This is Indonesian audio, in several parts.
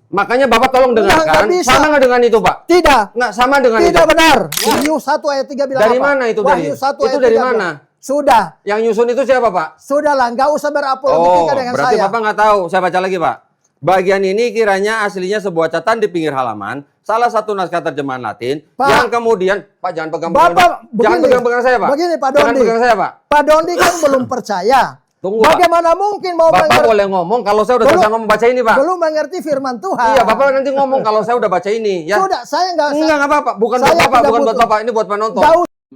Makanya Bapak tolong dengarkan. Sama nggak dengan itu, Pak? Tidak. Nggak sama dengan itu. Tidak benar. Wahyu 1 ayat 3 bilang dari apa? mana itu? Wahyu 1 itu ayat dari 3 mana? bilang. Sudah. Yang nyusun itu siapa, Pak? Sudahlah, nggak usah berapologetika dengan berarti saya. Bapak nggak tahu. Saya baca lagi, Pak. Bagian ini kiranya aslinya sebuah catatan di pinggir halaman, salah satu naskah terjemahan Latin, Pak, yang kemudian, Pak jangan pegang-pegang. Bapak, Jangan pegang-pegang saya, Pak. Begini, Pak Jangan Dondi. pegang saya, Pak. Pak Dondi kan belum percaya. Tunggu, Pak. Bagaimana mungkin mau Bapak boleh ngomong kalau saya udah selesai ngomong baca ini, Pak. Belum mengerti firman Tuhan. Iya, Bapak nanti ngomong kalau saya udah baca ini, ya. Sudah, saya nggak apa-apa. Bukan buat Bapak, bukan buat Bapak. Ini buat penonton.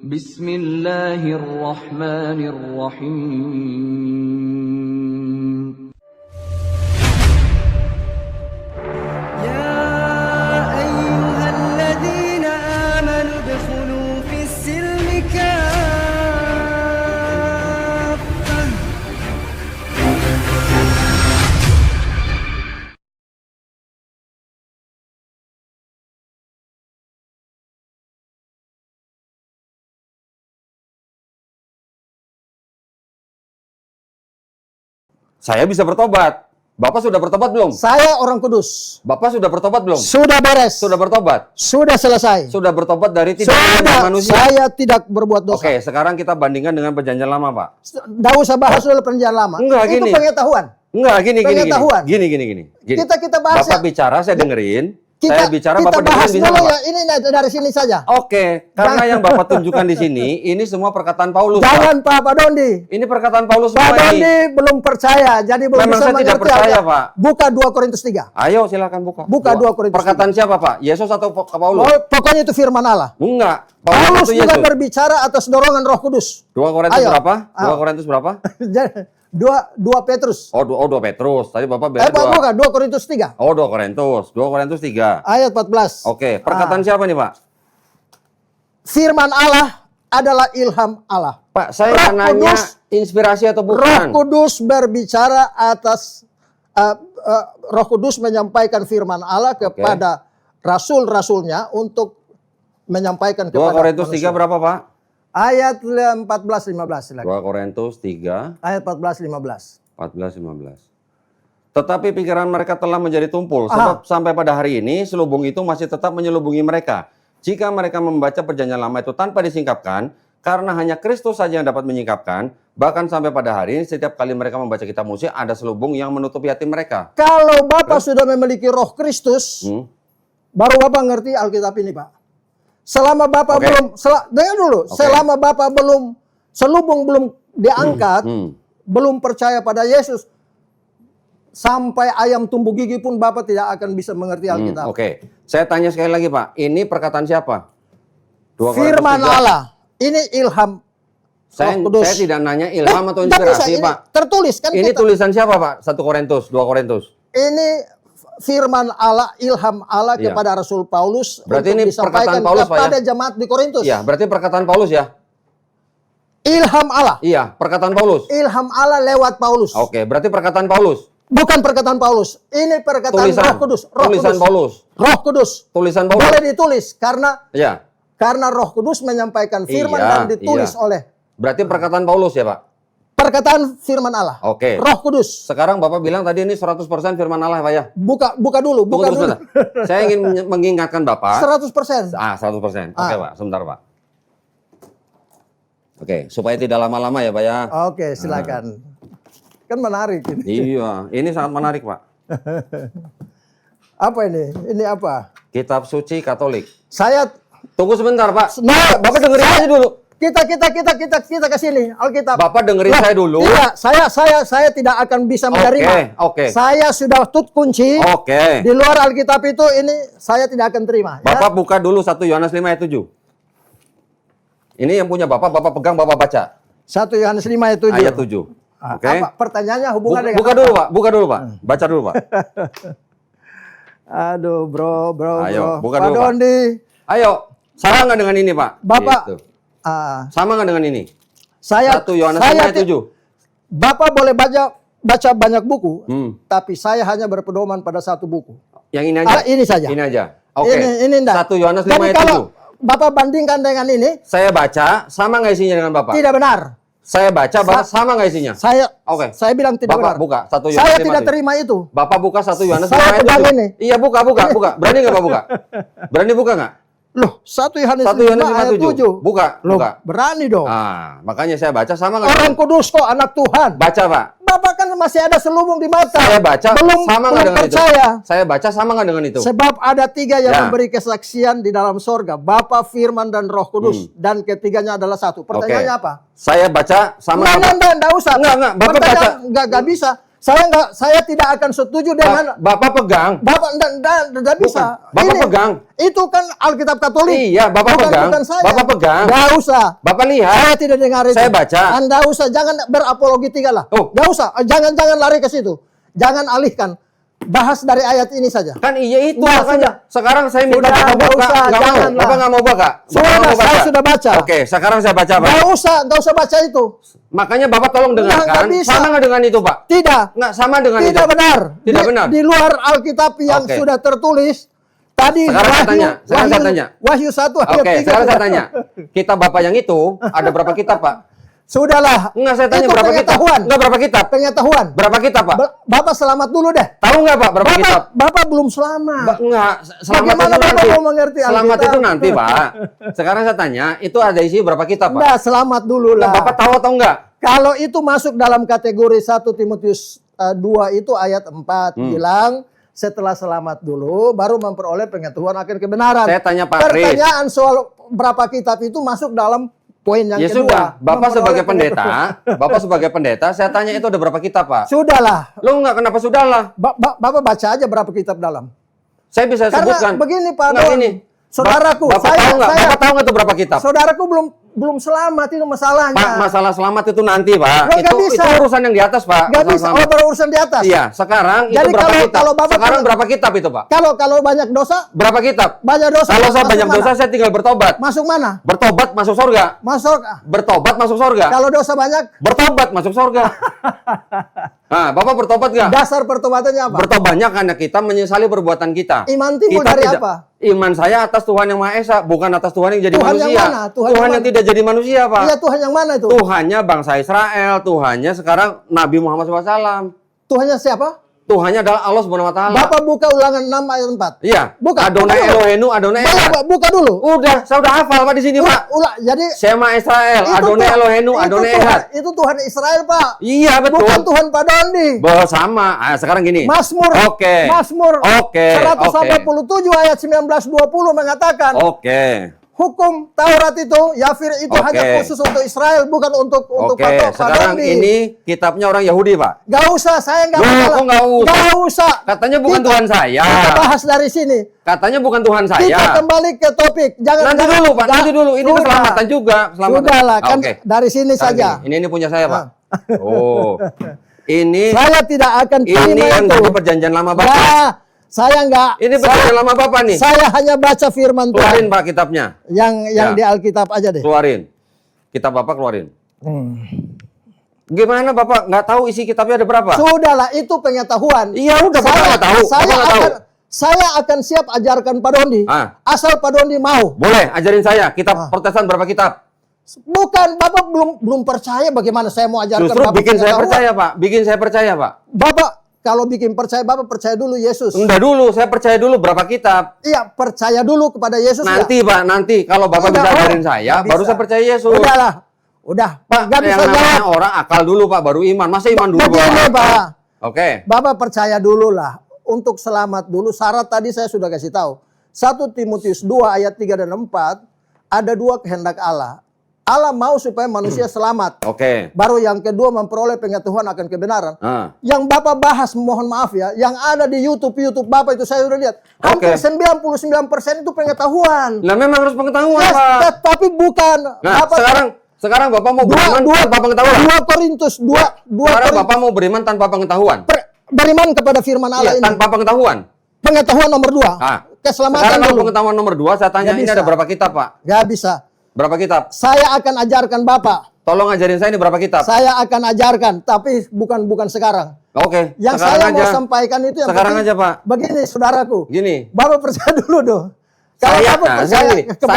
Bismillahirrahmanirrahim. Saya bisa bertobat. Bapak sudah bertobat belum? Saya orang kudus. Bapak sudah bertobat belum? Sudah beres. Sudah bertobat? Sudah selesai. Sudah bertobat dari tidak Sudah, manusia? saya tidak berbuat dosa. Oke, sekarang kita bandingkan dengan perjanjian lama, Pak. Nggak usah bahas dulu perjanjian lama. Enggak, itu gini. pengetahuan. Enggak, gini. Pengetahuan. Gini. Kita bahas. Bapak bicara, saya dengerin. Kita Bapak bahas dengerin, bisa dulu nggak, ya. Ini dari sini saja. Oke, karena yang Bapak tunjukkan di sini, ini semua perkataan Paulus. Jangan Pak Dondi. Ini perkataan Paulus Pak semua ini. Dondi belum percaya, jadi belum Memang bisa saya tidak mengerti. percaya, Pak. Buka 2 Korintus 3. Ayo, silakan buka. Buka 2 Korintus 3. Perkataan siapa, Pak? Yesus atau Paulus? Oh, pokoknya itu firman Allah. Enggak. Paulus itu juga Yesus. berbicara atas dorongan Roh Kudus. 2 Korintus Ayo. berapa? 2 Ayo. Korintus berapa? 2 Petrus. Oh, 2 Petrus. Tadi Bapak bilang 2. Bukan, 2 Korintus 3. Oh, 2 Korintus. 2 Korintus 3. Ayat 14. Oke, perkataan siapa nih, Pak? Firman Allah adalah ilham Allah. Pak, saya Roh nanya Kudus- inspirasi atau Roh bukan? Kudus berbicara atas Roh Kudus menyampaikan firman Allah kepada rasul-rasulnya untuk menyampaikan 2 kepada Korintus 3 manusia. berapa, Pak? Ayat 14-15 silakan. 2 Korintus 3 Ayat 14-15. 14-15. Tetapi pikiran mereka telah menjadi tumpul, sebab sampai pada hari ini selubung itu masih tetap menyelubungi mereka. Jika mereka membaca perjanjian lama itu tanpa disingkapkan, karena hanya Kristus saja yang dapat menyingkapkan, bahkan sampai pada hari ini setiap kali mereka membaca kitab Musa ada selubung yang menutupi hati mereka. Kalau Bapak sudah memiliki Roh Kristus, baru Bapak ngerti Alkitab ini, Pak. Selama Bapak dengar dulu, selama Bapak belum selubung belum diangkat, belum percaya pada Yesus, sampai ayam tumbuh gigi pun Bapak tidak akan bisa mengerti Alkitab. Oke, saya tanya sekali lagi, Pak. Ini perkataan siapa? 2 Korintus Firman 3. Allah. Ini ilham Saya Roh Kudus. tidak nanya ilham atau Nggak bisa, inspirasi, ini Pak. tertulis kan Ini kita. tulisan siapa, Pak? 1 Korintus, 2 Korintus. Ini firman Allah, ilham Allah kepada Rasul Paulus. Berarti untuk ini disampaikan perkataan Paulus, Pak, ya? kepada jemaat di Korintus. Iya, berarti perkataan Paulus ya? Ilham Allah. Iya, perkataan Paulus. Ilham Allah lewat Paulus. Oke, berarti perkataan Paulus. Bukan perkataan Paulus. Ini perkataan Roh Kudus. Tulisan Paulus. Roh Kudus. Tulisan Paulus. Boleh ditulis Iya. karena Roh Kudus menyampaikan firman Iya, dan ditulis iya. oleh Berarti perkataan Paulus ya, Pak? perkataan firman Allah. Oke. Roh Kudus. Sekarang Bapak bilang tadi ini 100% firman Allah, Pak ya? Buka dulu, Tunggu, buka dulu. sebentar. Saya ingin mengingatkan Bapak. 100%. 100%. Oke, Pak. Sebentar, Pak. Oke, supaya tidak lama-lama ya, Pak ya. Oke, silakan. Kan menarik ini. Iya, ini sangat menarik, Pak. Apa ini? Ini apa? Kitab suci Katolik. Saya Tunggu sebentar, Pak. Nah, Bapak dengerin aja dulu. kita ke sini Alkitab. Bapak dengerin saya dulu. Tidak, saya tidak akan bisa menerima. Oke. Saya sudah kunci. Oke. Di luar Alkitab itu ini saya tidak akan terima. Bapak buka dulu 1 Yohanes 5 ayat 7. Ini yang punya Bapak pegang, Bapak baca. 1 Yohanes 5 ayat 7. Ayat 7. Oke. Apa pertanyaannya hubungan dengan Buka dulu, Pak. Buka dulu, Pak. Baca dulu, Pak. Aduh, bro. Ayo, buka Pak dulu, Pak. Dondi. Ayo, sama nggak dengan ini, Pak? Bapak, Gitu. ah, Sama nggak dengan ini? saya 1 Yohanes 5 ayat 7. Bapak boleh baca banyak buku, tapi saya hanya berpedoman pada satu buku. Yang ini aja. Ini saja. Ini aja. Oke. Ini enggak. 1 Yohanes 5 Jadi ayat kalau 7. Bapak bandingkan dengan ini, Saya baca, sama nggak isinya dengan Bapak? tidak benar. Saya baca, Bapak sama nggak isinya? Oke. Saya bilang tidak Bapak benar. buka 1 Yohanes Saya 5:7. tidak terima itu. Bapak buka 1 Yohanes 5 Saya ayat pegang 7. ini. Iya, buka. Berani nggak Pak buka? Berani buka nggak? Loh, 1 Yohanes 1 5 Yohanes ayat 7. Buka. Berani dong. Ah, makanya saya baca sama nggak? Orang kudus kok, anak Tuhan. Baca, Pak. Bapak kan masih ada selubung di mata. Saya baca sama nggak dengan percaya. itu? Saya baca sama nggak dengan itu? Sebab ada 3 yang Ya. memberi kesaksian di dalam sorga. Bapa, Firman, dan Roh Kudus. Dan ketiganya adalah satu. Pertanyaannya apa? Saya baca sama Enggak usah. Enggak, Bapak baca. Enggak bisa. Saya tidak akan setuju dengan Bapak pegang. Bapak enggak bisa. Bapak pegang. Itu kan Alkitab Katolik. Iya, Bapak pegang. Bukan saya. Bapak pegang. Enggak usah. Bapak lihat. Saya tidak dengar itu. Saya baca. Anda usah, jangan berapologetika lah. Enggak usah. Jangan lari ke situ. Jangan alihkan. Bahas dari ayat ini saja. Kan iya itu Nah, makanya. Sekarang saya minta Sudah, Bapak nggak buka. usah, Nggak mau. janganlah. Bapak nggak mau buka. Saya sudah baca. Oke, sekarang saya baca, Pak. Enggak usah baca itu. Makanya Bapak tolong dengarkan. nggak bisa. Sama nggak dengan itu, Pak? Tidak. Nggak sama dengan itu. Tidak benar. Tidak benar. Di luar Alkitab yang Oke. sudah tertulis tadi. Sekarang saya tanya. Wahyu 1 ayat 3. Oke, sekarang saya tanya. Kitab Bapak yang itu ada berapa kitab, Pak? Sudahlah. Enggak, saya tanya Itu berapa kitab? pengetahuan. Enggak, berapa kitab? Pengetahuan. Berapa kitab, Pak? Bapak selamat dulu deh. Tahu nggak, Pak, berapa kitab? Bapak belum selamat. Enggak, selamat Bagaimana itu Bapak nanti. mau mengerti Selamat Alkitab? itu nanti, Pak. Sekarang saya tanya, itu ada isi berapa kitab, Pak? Enggak, selamat dulu lah. Bapak tahu atau enggak? Kalau itu masuk dalam kategori 1 Timotius 2 itu ayat 4 bilang setelah selamat dulu baru memperoleh pengetahuan akan kebenaran. Saya tanya Pak Kris. Pertanyaan soal berapa kitab itu masuk dalam poin yang Ya kedua. sudah, Bapak Memperoleh sebagai pengetahuan. Bapak sebagai pendeta, saya tanya itu ada berapa kitab, Pak? Sudahlah. Lo enggak, kenapa sudahlah? Bapak baca aja berapa kitab dalam. Saya bisa Karena sebutkan. begini Pak Enggak, Don, gini. saudaraku, Bapak tahu nggak? saya- Bapak tahu nggak itu berapa kitab? saudaraku belum selamat itu masalahnya. Pak, masalah selamat itu nanti, Pak. Loh, nggak bisa. Itu urusan yang di atas, Pak. Nggak Masalah bisa, selamat. berurusan di atas. Iya, sekarang Jadi itu berapa kitab? kalau Bapak Sekarang punya- berapa kitab itu, Pak? Kalau banyak dosa, Berapa kitab? banyak dosa. Kalau saya masuk banyak mana? dosa, saya tinggal bertobat. Masuk mana? Bertobat masuk surga. Masuk. Bertobat masuk surga. Kalau dosa banyak, Bertobat masuk surga. Nah, Bapak bertobat nggak? dasar pertobatannya apa? Bertobatnya karena kita menyesali perbuatan kita. Iman timbul Kita dari tidak- apa? Iman saya atas Tuhan yang Maha Esa, bukan atas Tuhan yang jadi Tuhan yang manusia. mana? Tuhan Tuhan yang yang mana? tidak jadi manusia, Pak. Iya, Tuhan yang mana itu? Tuhannya bangsa Israel, Tuhannya sekarang Nabi Muhammad SAW. Tuhannya siapa? Tuhannya adalah Allah Subhanahu wa taala. Bapak buka Ulangan 6 ayat 4. Iya. Buka. Adonai buka dulu. Elohenu, Adonai Bapak, Echad. buka dulu. Udah, saya udah hafal Pak di sini, Pak. Jadi Shema Israel, itu Adonai Tuhan- Elohenu, itu Adonai Tuhan- Echad. Itu Tuhan Israel, Pak. Iya, betul. Bukan Tuhan Pak Dondi. Sama. Ah, sekarang gini. Mazmur. Oke. Mazmur. Oke. 187 ayat 19-20 mengatakan Oke. hukum Taurat itu, Yafir itu Oke. hanya khusus untuk Israel, bukan untuk Oke, Pak sekarang Dondi. ini kitabnya orang Yahudi, Pak. Gak usah, saya nggak Loh, masalah. kok nggak usah? Nggak usah. Katanya bukan Tuhan saya. Kita bahas dari sini. Katanya bukan Tuhan Kita saya. kembali ke topik. Jangan Nanti jangan- dulu, Pak. nggak- Nanti dulu. Ini sudah. keselamatan juga. Keselamatan. Sudahlah, kan Oke. dari sini Sekarang saja. gini, Ini punya saya, Pak. Oh. Ini Saya tidak akan terima yang itu. dari perjanjian lama Bapak. Nah, saya nggak. Ini perjanjian lama Bapak nih. Saya hanya baca firman Keluarin, Tuhan Pak, kitabnya. yang Ya. di Alkitab aja deh. Keluarin. Kitab Bapak keluarin. Hmm. Gimana Bapak? Nggak tahu isi kitabnya ada berapa? Sudahlah, itu pengetahuan. Iya, udah Bapak nggak tahu. Saya Bapak nggak tahu. saya akan siap ajarkan Pak Dondi. Ah. Asal Pak Dondi mau. Boleh, ajarin saya. Kitab Protestan berapa kitab? Bukan, Bapak belum percaya bagaimana saya mau ajarkan Justru Bapak bikin saya pengetahuan. percaya, Pak. Bikin saya percaya, Pak. Bapak kalau bikin percaya, Bapak percaya dulu Yesus. Enggak dulu, saya percaya dulu berapa kitab. Iya, percaya dulu kepada Yesus. Nanti, Pak, nanti. Kalau Bapak Udah, bisa oh, ajarin saya, nggak baru bisa. saya percaya Yesus. Udahlah. Udah, Pak, nggak bisa yang namanya jawab. orang akal dulu, Pak, baru iman. Masa iman dulu, Begini, Pak. Oke. Bapak percaya dulu lah. Untuk selamat dulu, syarat tadi saya sudah kasih tahu. 1 Timotius 2 ayat 3 dan 4, ada dua kehendak Allah. Allah mau supaya manusia selamat. Oke. Baru yang kedua memperoleh pengetahuan akan kebenaran. Ah. Yang Bapak bahas, mohon maaf ya, yang ada di YouTube Bapak itu saya sudah lihat. Hampir Oke. 99% itu pengetahuan. Lah memang harus pengetahuan, Yes, Pak. tapi bukan. Nah, sekarang Bapak mau beriman tanpa pengetahuan. 2 Korintus 2 Sekarang Bapak mau beriman tanpa pengetahuan. beriman kepada firman Allah Iya, ini. tanpa pengetahuan. Pengetahuan nomor 2. Ah. Keselamatan Sekarang kalau dulu. pengetahuan nomor 2, saya tanya Nggak ini bisa. ada berapa kitab, Pak? Gak bisa. Berapa kitab? Saya akan ajarkan Bapak. Tolong ajarin saya ini berapa kitab? Saya akan ajarkan, tapi bukan sekarang. Oke. Yang sekarang saya aja. mau sampaikan itu yang Sekarang penting. aja, Pak. Begini, saudaraku. Gini. Bapak percaya dulu dong. Kalau Saya, Bapak nah, percaya gini, kepada-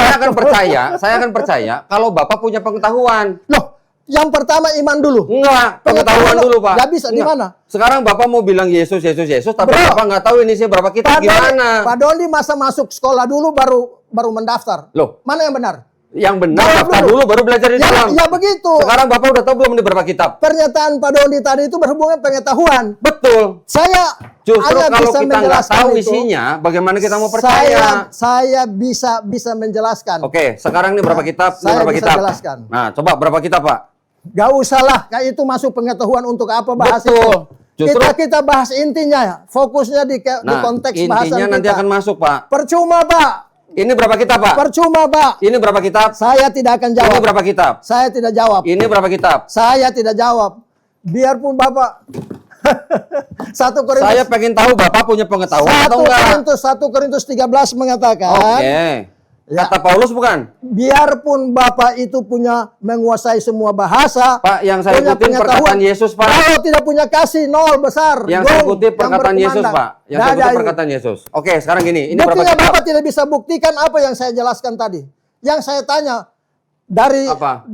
saya akan percaya kalau Bapak punya pengetahuan. Loh, Yang pertama iman dulu. Enggak, pengetahuan dulu, Pak. Nggak bisa, di mana? Sekarang Bapak mau bilang Yesus, tapi Bapak nggak tahu ini sih berapa kitab gimana. Pak Doni masa masuk sekolah dulu baru mendaftar. Loh, mana yang benar? Yang benar daftar dulu baru belajar di dalam. Ya begitu. Sekarang Bapak udah tahu belum ini berapa kitab? Pernyataan Pak Doni tadi itu berhubungan pengetahuan. Betul. Saya justru hanya kalau bisa kita nggak menjelaskan tahu itu, isinya, bagaimana kita mau percaya? Saya bisa menjelaskan. Oke, sekarang ini berapa kitab? Ini Saya berapa bisa kitab? jelaskan. Nah, coba berapa kitab, Pak? Gak usah lah, kayak itu masuk pengetahuan untuk apa bahas Betul. itu. Kita bahas intinya, fokusnya di konteks bahasan intinya nanti kita. akan masuk, Pak. Percuma, Pak. Ini berapa kitab, Pak? Percuma, Pak. Ini berapa kitab? Saya tidak akan jawab. Ini berapa kitab? Saya tidak jawab. Ini berapa kitab? Saya tidak jawab. Biarpun Bapak 1 Korintus. Saya pengen tahu Bapak punya pengetahuan atau enggak? 1 Korintus 13 mengatakan. Oke. Ya. Kata Paulus bukan? Biarpun Bapak itu punya menguasai semua bahasa. Pak, yang saya punya ikutin perkataan Yesus, Pak. Kalau tidak punya kasih, nol besar. Yang saya kutip perkataan Yesus, Pak. Yang saya kutip perkataan Yesus. Oke, sekarang gini. Ini berapa buktinya kitab? Bapak tidak bisa buktikan apa yang saya jelaskan tadi. Yang saya tanya, dari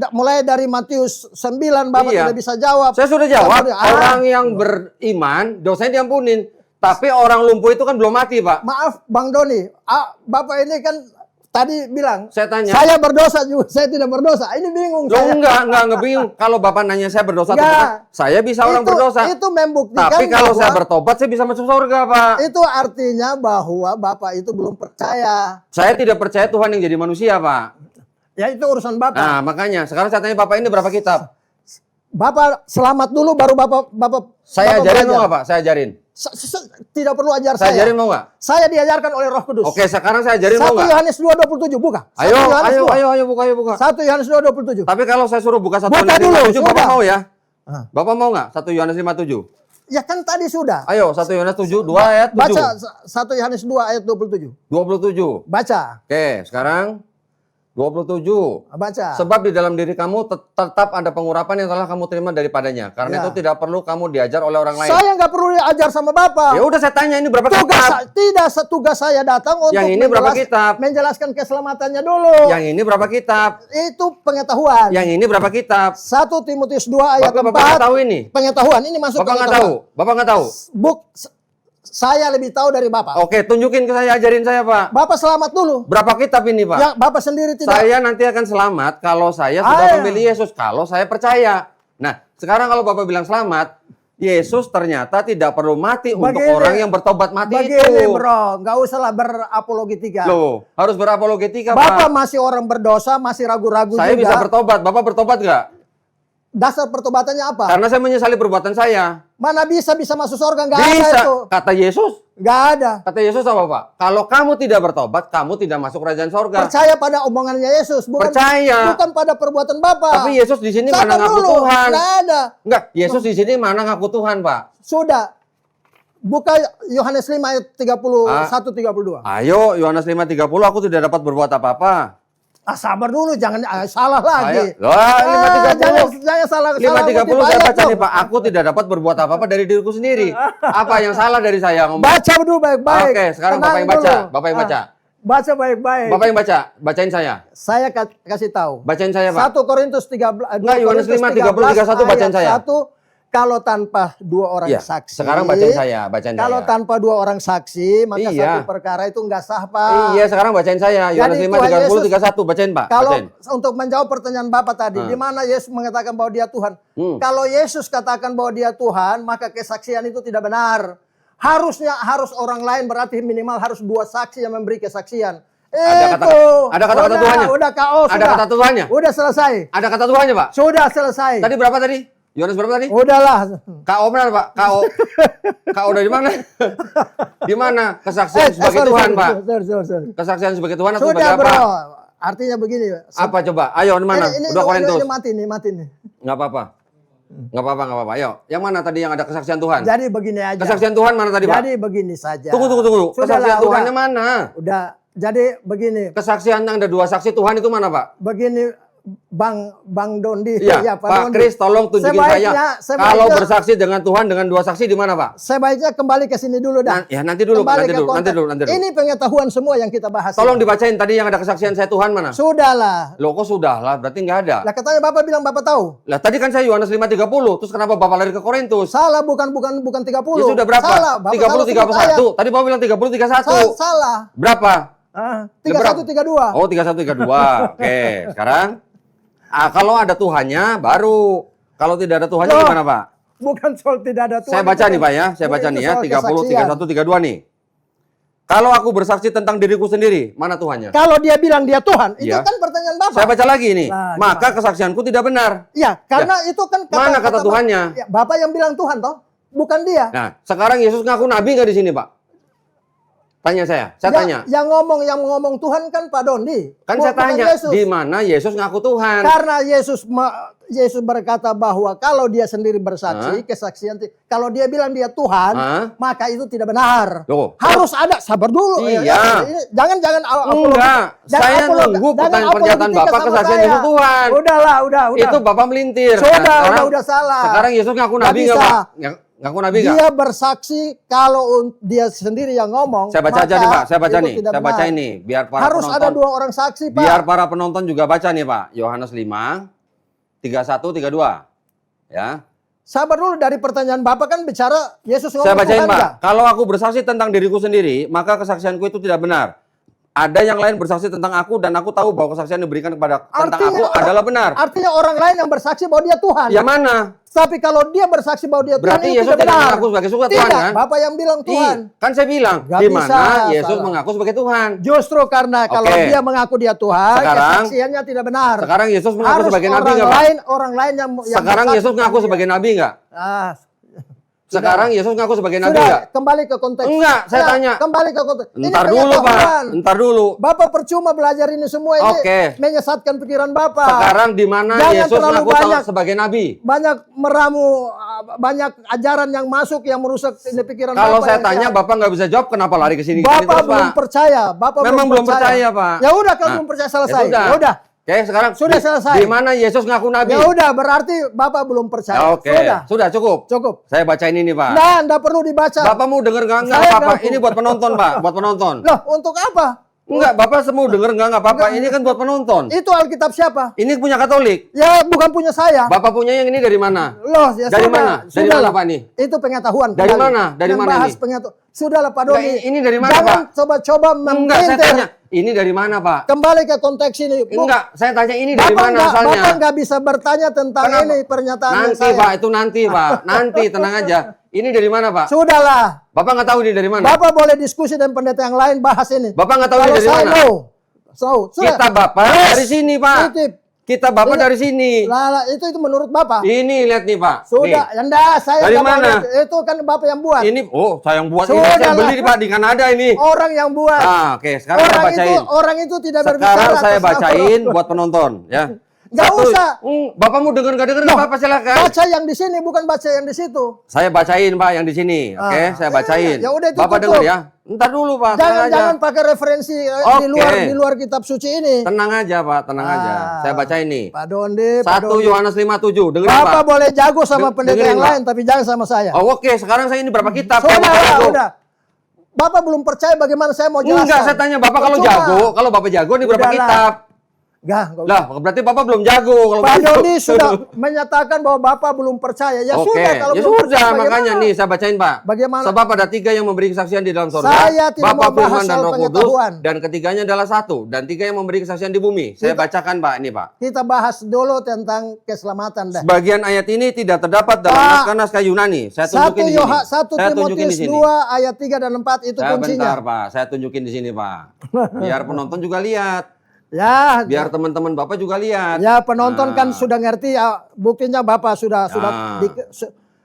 mulai dari Matius 9 Bapak tidak bisa jawab. Saya sudah jawab. Orang yang beriman dosanya diampunin. Tapi orang lumpuh itu kan belum mati, Pak. Maaf Bang Doni, Bapak ini kan tadi bilang saya tanya, saya berdosa juga, saya tidak berdosa. Ini bingung saya. Enggak bingung. Kalau Bapak nanya saya berdosa atau bukan, saya bisa orang berdosa. Itu membuktikan. Tapi kalau saya bertobat, saya bisa masuk surga, Pak. Itu artinya bahwa Bapak itu belum percaya. Saya tidak percaya Tuhan yang jadi manusia, Pak. Ya itu urusan Bapak. Nah, makanya sekarang saya tanya Bapak ini berapa kitab? Bapak selamat dulu baru Bapak saya Bapak ajarin belajar. mau nggak, Pak? Saya ajarin. Tidak perlu ajar saya. Saya ajarin mau nggak? Saya diajarkan oleh Roh Kudus. Oke, sekarang saya ajarin mau 1 nggak? Yohanes 2:27 buka. Ayo buka. 1 Yohanes 2:27. Tapi kalau saya suruh buka 1 Buka Yohanes dulu, 5:7, Bapak mau ya? Bapak mau nggak 1 Yohanes 5:7? Ya kan tadi sudah. Ayo 1 Yohanes 7, 2 ayat 7. Baca 1 Yohanes 2 ayat 27. 27. Baca. Oke, sekarang 27. Baca. Sebab di dalam diri kamu tetap ada pengurapan yang telah kamu terima daripadanya. Karena itu tidak perlu kamu diajar oleh orang lain. Saya nggak perlu diajar sama Bapak. Ya udah saya tanya ini berapa kitab? Tugas saya datang untuk yang ini berapa kitab? Menjelaskan keselamatannya dulu. Yang ini berapa kitab? Itu pengetahuan. Yang ini berapa kitab? 1 Timotius 2 ayat 4. Bapak nggak tahu ini? Pengetahuan ini masuk Bapak nggak tahu? Bapak nggak tahu? Saya lebih tahu dari Bapak. Oke, tunjukin ke saya, ajarin saya, Pak. Bapak selamat dulu. Berapa kitab ini, Pak? Ya, Bapak sendiri tidak. Saya nanti akan selamat kalau saya sudah memilih Yesus, kalau saya percaya. Nah, sekarang kalau Bapak bilang selamat, Yesus ternyata tidak perlu mati untuk orang yang bertobat mati itu. Bro, nggak usahlah berapologetika. Loh, harus berapologetika, Bapak Pak. masih orang berdosa, masih ragu-ragu juga. Saya bisa bertobat. Bapak bertobat nggak? Dasar pertobatannya apa? Karena saya menyesali perbuatan saya. Mana bisa masuk surga? Nggak ada Bisa. itu. Kata Yesus. Nggak ada. Kata Yesus apa, Pak? Kalau kamu tidak bertobat, kamu tidak masuk kerajaan sorga. Percaya pada omongannya Yesus, bukan pada perbuatan Bapak. Tapi Yesus di sini mana ngaku Tuhan? Nggak ada. Enggak, Yesus di sini mana ngaku Tuhan, Pak? Sudah. Buka Yohanes 5 ayat 31-32. Ayo, Yohanes 5:30, aku tidak dapat berbuat apa-apa. Sabar dulu, jangan salah lagi. 5:30. Jangan salah. 5:30 saya baca nih, Pak. Aku tidak dapat berbuat apa-apa dari diriku sendiri. Apa yang salah dari saya ngomong? Baca dulu baik-baik. Oke, sekarang Bapak yang baca. Bapak yang baca. Baca baik-baik. Bapak yang baca. Bacain saya. Saya kasih tahu. Bacain saya, Pak. 1 Korintus 13. Enggak, Yohanes 5:30-31 bacain saya. 1, kalau tanpa 2 orang saksi. Sekarang bacain saya, Kalau tanpa 2 orang saksi, maka satu perkara itu enggak sah, Pak. Iya, sekarang bacain saya. Yohanes 5:30-31 bacain, Pak. Kalau bacain. untuk menjawab pertanyaan Bapak tadi, di mana Yesus mengatakan bahwa Dia Tuhan? Kalau Yesus katakan bahwa Dia Tuhan, maka kesaksian itu tidak benar. Harus orang lain, berarti minimal harus 2 saksi yang memberi kesaksian. Ada kata-kata Tuhannya. Udah KO, ada kata Tuhannya. Udah selesai. Ada kata Tuhannya, Pak. Sudah selesai. Tadi berapa tadi? Yohanes berapa tadi? Udahlah. KO benar, Pak. KO dari mana? Di mana? Kesaksian sebagai Tuhan, Pak. Kesaksian sebagai Tuhan atau sebagai apa? Bro. Artinya begini. Apa coba? Ayo, di mana? Udah Korintus. Ini mati nih. Enggak apa-apa. Enggak apa-apa. Ayo, yang mana tadi yang ada kesaksian Tuhan? Jadi begini aja. Kesaksian Tuhan mana tadi, Pak? Jadi begini saja. Tunggu. Kesaksian Tuhannya mana? Udah. Jadi begini. Kesaksian yang ada 2 saksi Tuhan itu mana, Pak? Begini, Bang Dondi. Iya, Ya, Pak Kris, tolong tunjukin Sebaiknya- kalau bersaksi dengan Tuhan dengan 2 saksi di mana, Pak? Sebaiknya kembali ke sini dulu dah. Ya nanti dulu, Kembali nanti ke dulu, nanti konteks. dulu, nanti dulu. Ini pengetahuan semua yang kita bahas. Tolong dibacain tadi yang ada kesaksian saya Tuhan mana? Sudahlah. Loh kok sudah lah, berarti nggak ada. Lah katanya Bapak bilang Bapak tahu. Lah tadi kan saya Yohanes 5:30, terus kenapa Bapak lari ke Korintus? Salah, bukan 30. Ya sudah berapa? Salah. Bapak 30 salah sebut ayat. 31. Tadi Bapak bilang 30 31. Salah. Berapa? 31 32. Oh, 31 32. Oke, sekarang kalau ada Tuhannya baru. Kalau tidak ada Tuhannya Loh. gimana, Pak? Bukan soal tidak ada Tuhan. Saya baca itu nih, kan- Pak ya. Saya baca itu nih ya, soal 30 kesaksian. 31 32 nih. Kalau aku bersaksi tentang diriku sendiri, mana Tuhannya? Kalau dia bilang dia Tuhan, itu Iya. kan pertanyaan Bapak. Saya baca lagi nih. Nah, Maka kesaksianku tidak benar. Iya, karena itu kan Mana kata Tuhannya? Ya, Bapak yang bilang Tuhan toh, bukan dia. Nah, sekarang Yesus ngaku nabi nggak di sini, Pak? Tanya saya tanya. Yang ngomong Tuhan kan Pak Dondi. Kan saya Bukan tanya, Yesus. di mana Yesus ngaku Tuhan? Karena Yesus berkata bahwa kalau dia sendiri bersaksi, kesaksian kalau dia bilang dia Tuhan, maka itu tidak benar. Loh. Harus ada, sabar dulu. Iya. Jangan Enggak, saya nunggu pernyataan Bapak kesaksian Yesus Tuhan. Udah. Itu Bapak melintir. Udah salah. Sekarang Yesus ngaku Nggak nabi nggak, bisa. Pak? Ngaku nabi nggak? Dia bersaksi kalau dia sendiri yang ngomong. Saya baca aja maka nih, Pak. Saya baca itu nih. tidak Saya baca benar. ini biar para Harus penonton. ada 2 orang saksi, Pak. Biar para penonton juga baca nih, Pak. Yohanes 5 31 32. Ya. Sabar dulu, dari pertanyaan Bapak kan bicara Yesus ngomong Saya bacain, Tuhan Pak. nggak? Kalau aku bersaksi tentang diriku sendiri, maka kesaksianku itu tidak benar. Ada yang lain bersaksi tentang aku dan aku tahu bahwa kesaksian yang diberikan tentang aku adalah benar. Artinya orang lain yang bersaksi bahwa dia Tuhan. Ya mana? Tapi kalau dia bersaksi bahwa dia Berarti Tuhan, itu Yesus tidak tidak benar. mengaku sebagai Tuhan, Tidak, kan? Bapak yang bilang Tuhan. Kan saya bilang, Nggak di bisa, mana Yesus salah. mengaku sebagai Tuhan. Justru karena kalau Oke. dia mengaku dia Tuhan, Sekarang- kesaksiannya tidak benar. Sekarang Yesus mengaku Harus sebagai nabi orang nggak, Pak? lain, orang lain yang Sekarang bersaksi Yesus ngaku tentang sebagai dia. nabi nggak? Ah, Sekarang Yesus ngaku sebagai nabi sudah, nggak? kembali ke konteks. Enggak, saya tanya. Kembali ke konteks. Ini Ntar dulu, Pak. pengetahuan. Ntar dulu. Bapak percuma belajar ini semua ini Oke. menyesatkan pikiran Bapak. Sekarang di mana Jangan Yesus terlalu ngaku banyak. sebagai nabi? Banyak meramu, banyak ajaran yang masuk yang merusak ini pikiran Kalau Bapak. saya yang tanya, sehat. Bapak nggak bisa jawab, kenapa lari ke sini Bapak terus, belum Pak? percaya. Bapak Memang belum percaya, Pak. Ya udah, kalau Nah, belum percaya selesai. ya sudah. Ya udah. Oke, sekarang Sudah selesai. Di mana Yesus ngaku nabi? Ya udah, berarti Bapak belum percaya. Oke, Sudah. cukup. Cukup. Saya bacain ini, Pak. Nah, Anda perlu dibaca. Bapak mau denger nggak Saya apa-apa? ngaku. Ini buat penonton, Pak. Buat penonton. Loh, untuk apa? Enggak, Bapak semua denger nggak apa-apa. Ini kan buat penonton. Itu Alkitab siapa? Ini punya Katolik. Ya, bukan punya saya. Bapak punya yang ini dari mana? Loh, ya Dari sudah. mana? Dari Sudahlah. mana, Pak, nih? Itu pengetahuan. Dari kembali. mana? Dari Yang mana bahas ini? pengetahuan. Sudahlah, Pak Nggak, Doni. ini dari mana, Jangan Pak? coba-coba Enggak, saya mempintir. tanya. Ini dari mana, Pak? Kembali ke konteks ini. Enggak, saya tanya ini dari mana asalnya? Bapak nggak bisa bertanya tentang Kenapa? ini pernyataan Nanti, saya. Pak. Itu nanti, Pak. Nanti, tenang aja. Ini dari mana, Pak? Sudahlah. Bapak nggak tahu ini dari mana? Bapak boleh diskusi dengan pendeta yang lain bahas ini. Bapak nggak tahu ini Kalau dari saya mana? no. So, sudah. Kita Bapak dari sini, Pak. Titip. Kita Bapak Ini- dari sini. Lala, itu menurut Bapak. Ini lihat nih, Pak. Sudah, Anda saya Dari nggak mau mana? lihat. Itu kan Bapak yang buat. Nih. Ini, oh, saya yang buat ini. Sudah Saya lah. beli, Pak, di Kanada ini. Orang yang buat. Ah, oke. Sekarang saya bacain. Orang itu tidak berbicara. Sekarang saya atas nama bacain Allah. buat penonton, ya. Nggak usah. Bapak mau denger nggak denger nggak apa-apa silakan. Baca yang di sini, bukan baca yang di situ. Saya bacain, Pak, yang di sini. Oke, saya bacain. ya udah, itu Bapak tutup. denger ya. Entar dulu, Pak. Tenang aja. Jangan pakai referensi Oke. di luar kitab suci ini. Tenang aja, Pak. Tenang aja. Saya bacain nih. Pak Dondi, Pak 1 Dondi. Yohanes 5:7. Dengerin, Bapak Pak. boleh jago sama pendeta dengerin, yang Pak. lain, tapi jangan sama saya. Oh, oke. Sekarang saya ini berapa kitab? Sudah, Bapak jago. udah. Bapak belum percaya bagaimana saya mau jelaskan. Enggak, saya tanya Bapak kalau Percuma. jago. Kalau Bapak jago ini berapa Udahlah. kitab? Enggak, enggak usah. Lah, berarti Bapak belum jago kalau Pak begitu. Dodi sudah menyatakan bahwa Bapak belum percaya. Ya Oke, sudah, kalau ya belum sudah, percaya makanya bagaimana? nih saya bacain, Pak. Bagaimana? Sebab ada 3 yang memberi kesaksian di dalam sorga, Saya tidak Bapa, mau bahas Firman, dan soal Roh Kudus, pengetahuan. dan ketiganya adalah satu, dan 3 yang memberi kesaksian di bumi. Saya bacakan, Pak, ini, Pak. Kita bahas dulu tentang keselamatan dah. Sebagian ayat ini tidak terdapat dalam Pak, naskah-naskah Yunani. Saya tunjukin di sini. 1 Saya tunjukin di Timotius sini. 2 ayat 3 dan 4 itu Saya kuncinya. bentar, Pak. Saya tunjukin di sini, Pak. Biar penonton juga lihat. Ya, Biar teman-teman Bapak juga lihat. ya penonton kan Nah. sudah ngerti ya, buktinya Bapak sudah Nah.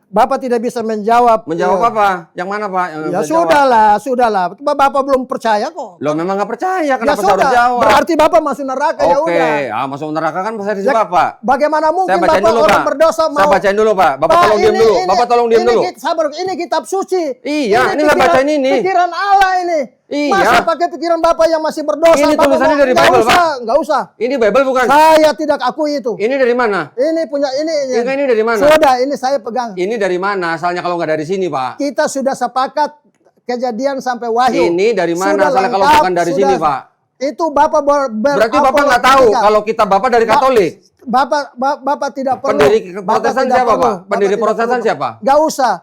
Bapak tidak bisa menjawab. Menjawab Ya. apa? Yang mana, Pak? Yang Ya bisa jawab? sudahlah. Bapak belum percaya kok. Loh, memang nggak percaya. Ya Kenapa saya harus sudah, jawab? berarti Bapak masuk neraka ya Oke, udah. masuk neraka kan saya di Ya, Bapak. Bagaimana mungkin Saya bacain Bapak dulu, orang Pak. berdosa mau? Saya bacain dulu, Pak. Bapak tolong diam dulu. Bapak tolong diam dulu. Sabar, ini kitab suci. Iya, ini saya bacain ini. Pikiran Allah ini. Iya. Masa pakai pikiran Bapak yang masih berdosa? Ini Bapak tulisannya mau- dari nggak Bible, usah, Pak. nggak usah. Ini Bible bukan? Saya tidak akui itu. Ini dari mana? Ini punya ini. Enggak, ini dari mana? Sudah, ini saya pegang. Ini dari mana asalnya kalau nggak dari sini, Pak? Kita sudah sepakat Kejadian sampai Wahyu. Ini dari mana Sudah asalnya kalau lengkap, bukan dari sudah- sini, Pak? Itu Bapak Berarti Bapak nggak tahu kalau kita Bapak dari Katolik. Bapak tidak perlu. Pendiri Bapak Protestan tidak siapa, perlu. Pak? Bapak Pendiri tidak Protestan perlu. siapa? Gak usah.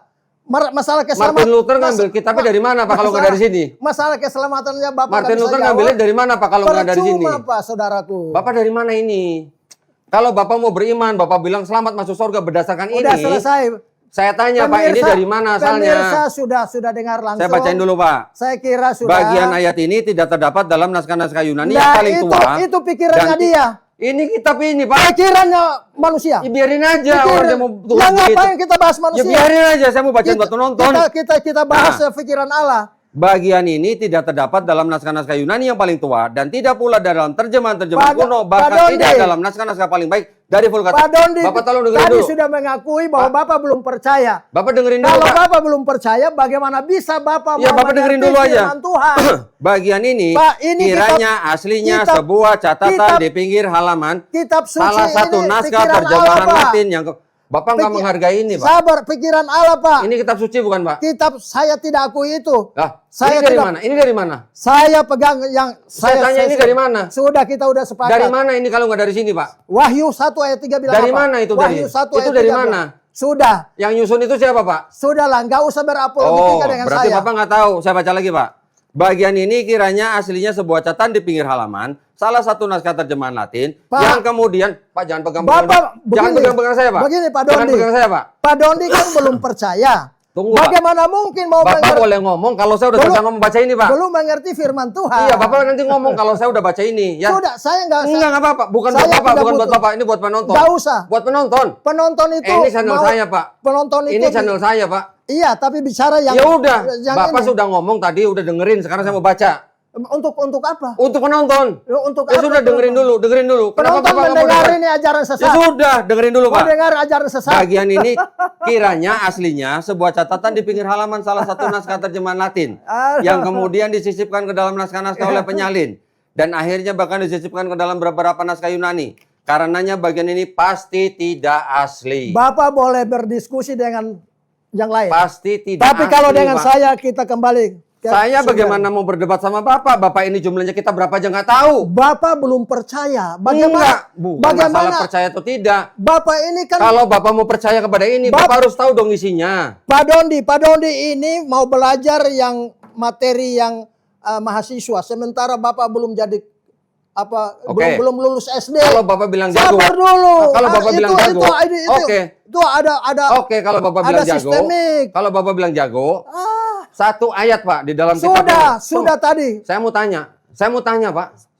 Masalah keselamatan. Martin Luther ngambil kitabnya dari mana, Pak, kalau nggak dari sini? Masalah keselamatannya Bapak Martin nggak bisa Luther jawab. ngambilnya dari mana, Pak, kalau nggak dari sini? Percuma, Pak, saudaraku. Bapak dari mana ini? Kalau Bapak mau beriman, Bapak bilang selamat masuk surga berdasarkan Udah ini. selesai. Saya tanya, Pak, ini dari mana Pemirsa asalnya? sudah dengar langsung. Saya bacain dulu, Pak. Saya kira sudah. Bagian ayat ini tidak terdapat dalam naskah-naskah Yunani yang Nah, paling tua. itu pikirannya Dan dia. Ini kitab ini, Pak. Pikirannya manusia. Ya, biarin aja orang yang mau Ya ngapain kita bahas Ya manusia? biarin aja, saya mau bacain buat penonton. Kita bahas Nah. pikiran Allah. Bagian ini tidak terdapat dalam naskah-naskah Yunani yang paling tua dan tidak pula dalam terjemahan-terjemahan Pak kuno, Pak bahkan Dondi. tidak dalam naskah-naskah paling baik dari Vulgata. Pak Dondi Bapak tolong dengerin tadi dulu. sudah mengakui bahwa Bapak belum percaya. Bapak dengerin dulu, Kalau Pak. Bapak belum percaya, bagaimana bisa Bapak Ya, mau Bapak dengerin mengerti dulu aja. firman Tuhan? Bagian ini, Pak, ini kiranya aslinya kitab- sebuah catatan kitab- di pinggir halaman Kitab suci salah satu ini naskah pikiran terjemahan Allah, Pak. Latin yang Bapak nggak menghargai ini, Pak. Sabar, pikiran Allah, Pak. Ini kitab suci bukan, Pak? Kitab saya tidak akui itu. Lah, Saya ini dari tidak- mana? Ini dari mana? Saya pegang yang Saya tanya ini dari mana? Sudah kita udah sepakat. Dari mana ini kalau nggak dari sini, Pak? Wahyu 1 ayat 3 bilang Dari apa? mana itu Wahyu dari? 1 Itu ayat dari 3 mana? bilang. Sudah. Yang nyusun itu siapa, Pak? Sudahlah, nggak usah berapologetika dengan berarti saya. Bapak nggak tahu. Saya baca lagi, Pak. Bagian ini kiranya aslinya sebuah catatan di pinggir halaman, salah satu naskah terjemahan Latin, Pak. yang kemudian, Pak jangan pegang Bapak, jangan begini. pegang-pegang saya, Pak. Begini, Pak Jangan Dondi. pegang saya, Pak. Pak Dondi kan belum percaya. Tunggu, Pak. Bagaimana mungkin mau Bapak mengerti, boleh ngomong kalau saya udah Belum- selesai ngomong baca ini, Pak. belum mengerti firman Tuhan? Iya, Bapak nanti ngomong kalau saya udah baca ini, ya. Sudah, saya Enggak apa-apa. Bukan Saya buat Bapak, tidak bukan buat butuh. Bapak. Ini buat penonton. Nggak usah. Buat penonton. Penonton itu Ini channel saya, Pak. Penonton itu Ini channel saya, Pak. Iya, tapi bicara yang Ya udah, yang Bapak ini. sudah ngomong tadi, udah dengerin. Sekarang saya mau baca. Untuk apa? Untuk penonton. Untuk Ya apa? sudah dengerin dulu. Kenapa Penonton Bapak nggak mau mendengar dengar? ini ajaran Ya sesat. sudah, dengerin dulu, Pak. Mendengar ajaran sesat. Bagian ini kiranya aslinya sebuah catatan di pinggir halaman salah satu naskah terjemahan Latin Aduh. yang kemudian disisipkan ke dalam naskah-naskah oleh penyalin dan akhirnya bahkan disisipkan ke dalam beberapa naskah Yunani. Karenanya bagian ini pasti tidak asli. Bapak boleh berdiskusi dengan yang lain. Pasti tidak Tapi asli, kalau dengan Pak. saya kita kembali. ke Saya sumber. bagaimana mau berdebat sama Bapak? Bapak ini jumlahnya kita berapa aja nggak tahu. Bapak belum percaya. Enggak, Bagaimana? bukan Bagaimana? masalah percaya atau tidak. Bapak ini kan Kalau Bapak mau percaya kepada ini, Bapak harus tahu dong isinya. Pak Dondi ini mau belajar yang materi yang mahasiswa. Sementara Bapak belum jadi Oke. belum lulus SD. Kalau Bapak bilang jago. Sabar dulu. Kalau Bapak bilang jago. Oke. Itu ada Oke, kalau Bapak ada bilang jago. sistemik. Kalau Bapak bilang jago, satu ayat, Pak, di dalam kitab Sudah tadi. Saya mau tanya, Pak. Saya mau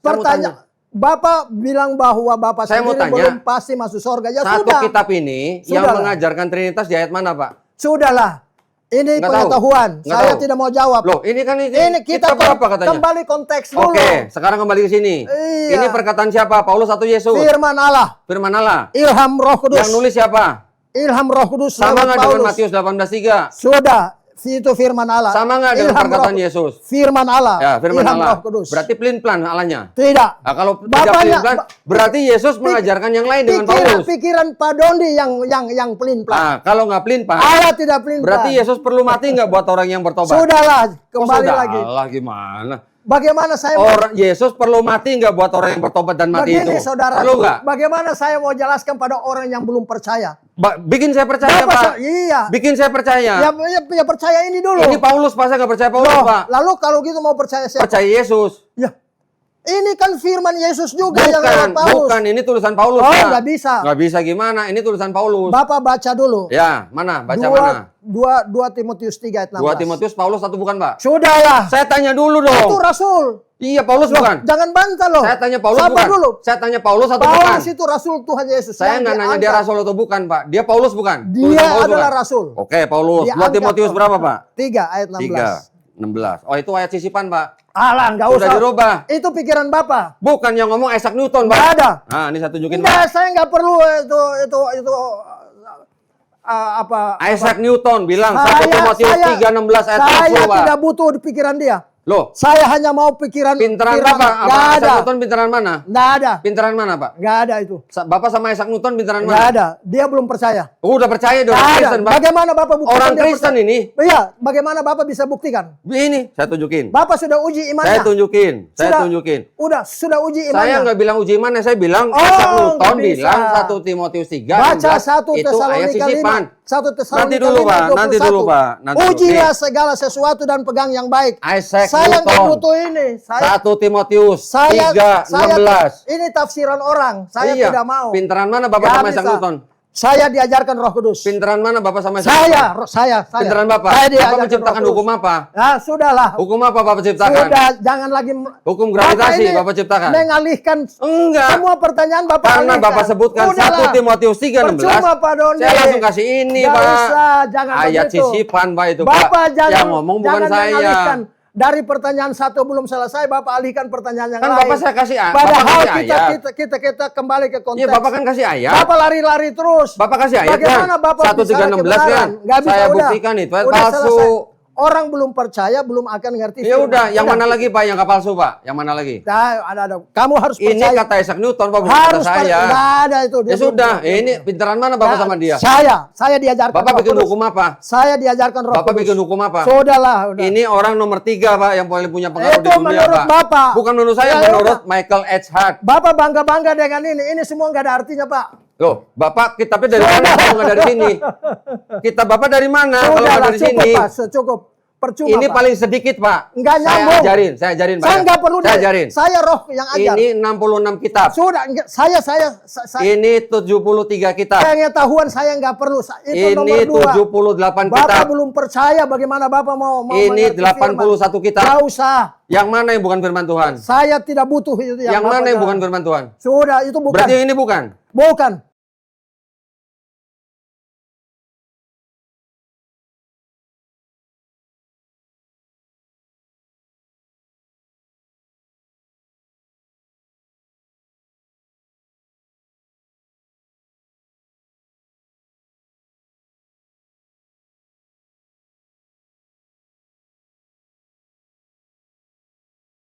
Pertanyaan. Bapak bilang bahwa Bapak Saya mau sendiri tanya. belum pasti masuk surga. Ya Satu sudah. kitab ini yang Sudahlah. mengajarkan Trinitas di ayat mana, Pak? Sudahlah. Ini Nggak pengetahuan. tahu. Nggak Saya tahu. tidak mau jawab. Loh, ini kan Ini kita berapa katanya? kembali konteks dulu. Oke, sekarang kembali ke sini. Iya. Ini perkataan siapa? Paulus atau Yesus? Firman Allah. Firman Allah. Ilham Roh Kudus. Yang nulis siapa? Ilham Roh Kudus. Sama lewat nggak dengan Paulus. Matius 18:3? Sudah. Itu firman Allah. Sama nggak dengan Ilham perkataan Roh- Yesus? Firman Allah. Ya, firman Ilham Allah. Roh Kudus. Berarti pelin-pelan Allahnya. Tidak. Nah, kalau tidak Bapaknya- pelin-pelan, berarti Yesus mengajarkan yang lain dengan Paulus. Pikiran Pak Dondi yang pelin-pelan. Nah, kalau nggak pelin-pelan, Allah tidak pelin-pelan. berarti Yesus perlu mati nggak buat orang yang bertobat? Sudahlah, Oh, kembali sudah. lagi. Allah, gimana? Bagaimana saya mau Orang Yesus perlu mati nggak buat orang yang bertobat dan mati begini, itu? saudara? Perlu nggak? Bagaimana saya mau jelaskan pada orang yang belum percaya? Bikin saya percaya, Pak. Iya. Bikin saya percaya. Ya percaya ini dulu. Ini Paulus, Pak. Saya nggak percaya Paulus, Loh, Pak. lalu kalau gitu mau percaya siapa? Percaya Yesus. Ya. Ini kan firman Yesus juga yang lewat Paulus. Bukan. Ini tulisan Paulus, Oh, Pak. nggak bisa. Nggak bisa gimana? Ini tulisan Paulus. Bapak baca dulu. Ya, mana? Baca mana? 2 Timotius 3 ayat 16. 2 Timotius Paulus atau bukan, Pak? Sudahlah. Saya tanya dulu Itu dong. rasul. Iya, Paulus Loh, bukan? jangan bantah loh. Saya tanya Paulus Sabar bukan? dulu. Saya tanya Paulus atau bukan? Paulus itu rasul Tuhan Yesus. Saya yang nggak nanya dia diangkat. rasul atau bukan, Pak. Dia Paulus bukan? Tulisan Dia Paulus adalah bukan? rasul. Oke, Paulus. 2 Diangkat Timotius oleh- berapa, Pak? 3 ayat 16. 3:16. Oh, itu ayat sisipan, Pak. Alah, nggak Sudah usah. dirubah. Itu pikiran Bapak. Bukan yang ngomong Isaac Newton, Pak. Nggak ada. Nah, ini saya tunjukin, Enggak, Pak. saya nggak perlu itu apa. Isaac Newton bilang 1 Saya- Timotius saya- 3:16 ayat Saya 30, Pak. tidak butuh di pikiran dia. Loh, Saya hanya mau pikiran. pinteran pikiran. Bapak, Nggak apa ada. Isaac Newton pinteran mana? Nggak ada. Pinteran mana, Pak? Nggak ada itu. Bapak sama Isaac Newton pinteran Nggak mana? ada. Dia belum percaya. Oh, udah percaya dong, Nggak ada. Kristen, Pak. Bagaimana Bapak buktikan Orang dia Kristen percaya? ini. Iya, bagaimana Bapak bisa buktikan? Ini, saya tunjukin. Bapak sudah uji imannya. Saya tunjukin. Saya Sudah. tunjukin. Sudah uji imannya. Saya nggak bilang uji imannya, saya bilang Oh, Isaac Newton nggak bisa. bilang 1 Timotius 3 Baca 16, 1 itu ayat Tesalonika 5. sisipan. 1 Tesalonika Nanti dulu, 5, Pak. Nanti 21. dulu, Pak. Nanti dulu. Ujilah segala sesuatu dan pegang yang baik. Isaac Saya nggak Newton. butuh ini. 1 Timotius 3 saya 16. ini tafsiran orang. Saya Iya. tidak mau. Pinteran mana Bapak Nggak sama Isaac bisa. Newton? Saya diajarkan Roh Kudus. Pinteran mana Bapak sama Isaac Saya. Newton? Pinteran Bapak. Saya Bapak diajarkan menciptakan Roh Kudus. hukum apa? Ya, sudahlah. Hukum apa Bapak ciptakan? Sudah, jangan lagi. Hukum gravitasi ini Bapak ciptakan? mengalihkan Enggak. semua pertanyaan Bapak Karena alihkan. Bapak sebutkan Udahlah. 1 Timotius 3 16. Percuma, Pak Doni. Saya langsung kasih ini, Nggak Pak. usah, jangan Ayat begitu. sisipan, Pak, itu, Bapak Pak. jangan, Yang ngomong bukan jangan saya. mengalihkan. Dari pertanyaan 1 belum selesai, Bapak alihkan pertanyaan yang Kan lain. Bapak saya kasih Bapak Padahal kasih kita, ayat. kita kembali ke konteks. Iya, Bapak kan kasih ayat. Bapak lari-lari terus. Bapak kasih ayat Bagaimana kan? Bapak 1 3 16 kan? Nggak bisa, Saya udah. buktikan itu Udah palsu. selesai. Orang belum percaya, belum akan ngerti. Ya firman. udah, yang mana lagi Pak yang nggak palsu, Pak? Yang mana lagi? Nah, ada. Kamu harus Ini percaya. kata Isaac Newton, Pak, bukan Harus kata saya. Nggak ada itu. Dia Ya belum- sudah, ini pinteran mana Bapak sama dia? Saya diajarkan. Bapak Roh bikin Kudus. hukum apa? Saya diajarkan Roh Bapak Kudus. bikin hukum apa? Sudahlah, udah. Ini orang nomor 3, Pak, yang paling punya pengaruh Itu di dunia, menurut Pak. Bapak. Bukan menurut saya, Ya, menurut udah. Michael H. Hart. Bapak bangga-bangga dengan ini. Ini semua nggak ada artinya, Pak. Loh, Bapak kitabnya dari mana kalau nggak dari sini? Kitab Bapak dari mana kalau nggak Sudahlah, dari cukup, sini? Pak. Cukup. Percuma, Ini Pak. paling sedikit, Pak. Nggak Saya nyambung. ajarin, Pak. Saya ya. nggak perlu. Saya ajarin. Saya roh yang ajar. Ini 66 kitab. Sudah, saya Ini 73 kitab. pengetahuan saya nggak perlu. Itu nomor Ini 2. 78 Bapak kitab. belum percaya bagaimana Bapak mau Ini mengerti 81 firman. kitab. Nggak usah. Yang mana yang bukan firman Tuhan? Saya tidak butuh itu. Yang Bapak mana yang jalan. bukan firman Tuhan? Sudah, itu bukan. Berarti yang ini bukan. Bukan.